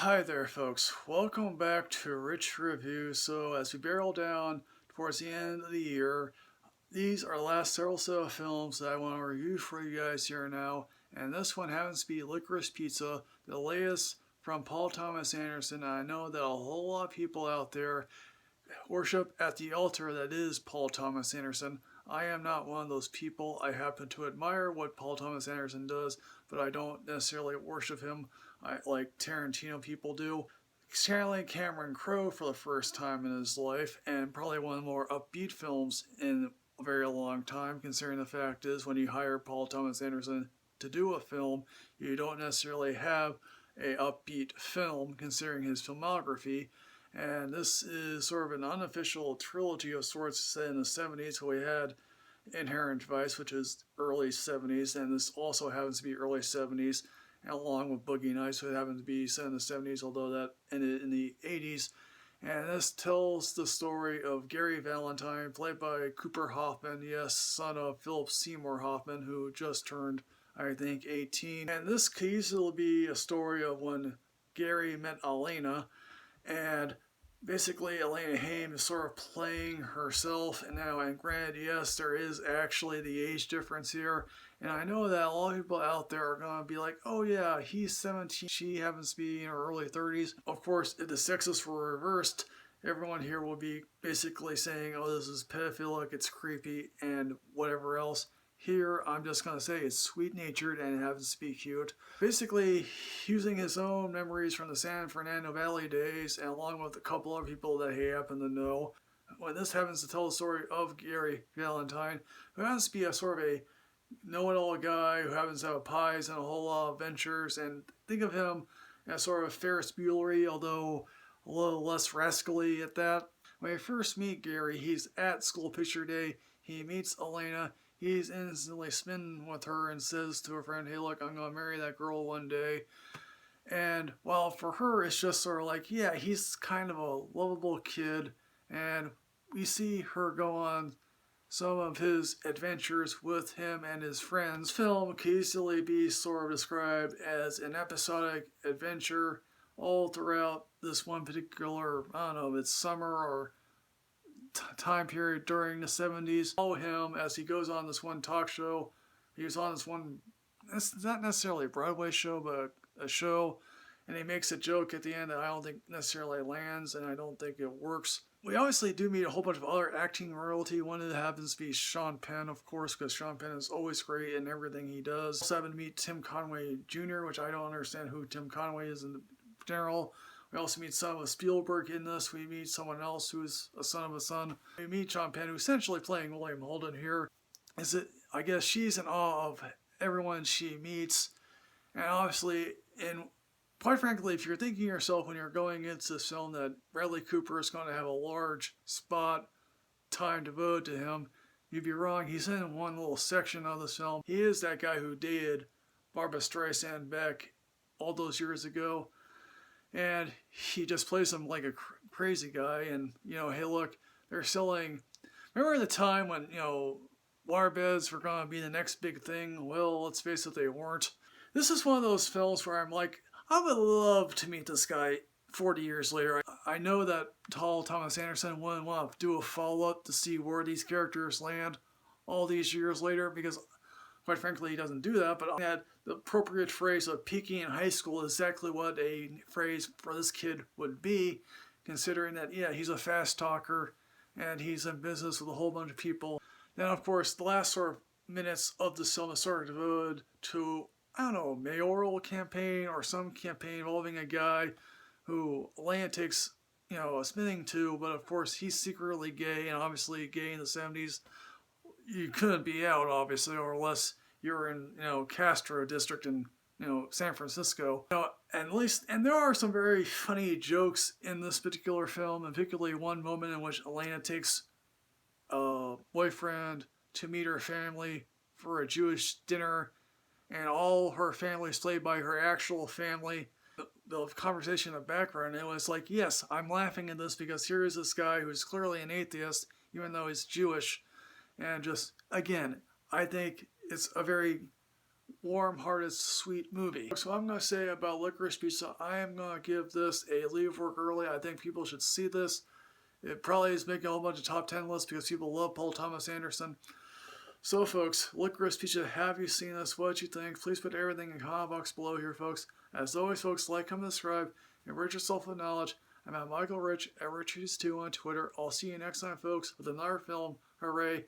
Hi there folks, welcome back to Rich Review. So as we barrel down towards the end of the year, these are the last several set of films that I want to review for you guys here now. And this one happens to be Licorice Pizza, the latest from Paul Thomas Anderson. I know that a whole lot of people out there worship at the altar that is Paul Thomas Anderson. I am not one of those people. I happen to admire what Paul Thomas Anderson does, but I don't necessarily worship him like Tarantino people do. Channeling Cameron Crowe for the first time in his life, and probably one of the more upbeat films in a very long time, considering the fact is when you hire Paul Thomas Anderson to do a film, you don't necessarily have a upbeat film considering his filmography. And this is sort of an unofficial trilogy of sorts set in the 70s. So we had Inherent Vice, which is early 70s, and this also happens to be early 70s, and along with Boogie Nights, which happens to be set in the 70s, although that ended in the 80s. And this tells the story of Gary Valentine, played by Cooper Hoffman, yes, son of Philip Seymour Hoffman, who just turned, I think, 18. And this could easily be a story of when Gary met Elena, and basically Elena Haim is sort of playing herself. And granted, yes, there is actually the age difference here, and I know that a lot of people out there are going to be like, oh yeah, he's 17, she happens to be in her early 30s. Of course, if the sexes were reversed, everyone here will be basically saying, oh, this is pedophilic, it's creepy, and whatever else. Here, I'm just going to say it's sweet-natured and it happens to be cute. Basically, using his own memories from the San Fernando Valley days, and along with a couple other people that he happened to know, when this happens to tell the story of Gary Valentine, who happens to be a sort of a know-it-all guy who happens to have pies and a whole lot of ventures, and think of him as sort of Ferris Buellery, although a little less rascally at that. When you first meet Gary, he's at school picture day, he meets Elena, he's instantly smitten with her and says to her friend, hey look, I'm going to marry that girl one day. And while for her it's just sort of like, yeah, he's kind of a lovable kid, and we see her go on some of his adventures with him and his friends. Film can easily be sort of described as an episodic adventure all throughout this one particular, I don't know if it's summer or time period during the 70s. Follow him as he goes on this one talk show. He was on this one, it's not necessarily a Broadway show, but a show, and he makes a joke at the end that I don't think necessarily lands, and I don't think it works. We obviously do meet a whole bunch of other acting royalty. One that happens to be Sean Penn, of course, because Sean Penn is always great in everything he does. Also happen to meet Tim Conway Jr., which I don't understand who Tim Conway is in general. We also meet son of Spielberg in this. We meet someone else who's a son of a son. We meet Sean Penn, who's essentially playing William Holden here. I guess she's in awe of everyone she meets. And obviously, quite frankly, if you're thinking to yourself when you're going into this film that Bradley Cooper is going to have a large time devoted to him, you'd be wrong. He's in one little section of this film. He is that guy who dated Barbra Streisand back all those years ago. And he just plays him like a crazy guy. And, hey, look, they're selling. Remember the time when, waterbeds were going to be the next big thing? Well, let's face it, they weren't. This is one of those films where I'm like, I would love to meet this guy 40 years later. I know that Paul Thomas Anderson wouldn't want to do a follow-up to see where these characters land all these years later, because quite frankly, he doesn't do that, but the appropriate phrase of peaking in high school is exactly what a phrase for this kid would be, considering that, yeah, he's a fast talker, and he's in business with a whole bunch of people. Then, of course, the last sort of minutes of the film is sort of devoted to, I don't know, mayoral campaign or some campaign involving a guy who Elena takes, a spinning to, but of course he's secretly gay, and obviously gay in the 70s. You couldn't be out, obviously, or unless you're in, Castro district in, San Francisco. And there are some very funny jokes in this particular film, and particularly one moment in which Elena takes a boyfriend to meet her family for a Jewish dinner, and all her family is played by her actual family. The conversation in the background, it was like, yes, I'm laughing at this because here is this guy who's clearly an atheist, even though he's Jewish. And just, again, I think it's a very warm-hearted, sweet movie. So I'm going to say about Licorice Pizza, I am going to give this a leave work early. I think people should see this. It probably is making a whole bunch of top 10 lists because people love Paul Thomas Anderson. So folks, Licorice Pizza, have you seen this? What you think? Please put everything in the comment box below here, folks. As always, folks, like, comment, subscribe, enrich yourself with knowledge. I'm at Michael Rich at Rich2 on Twitter. I'll see you next time, folks, with another film. Hooray!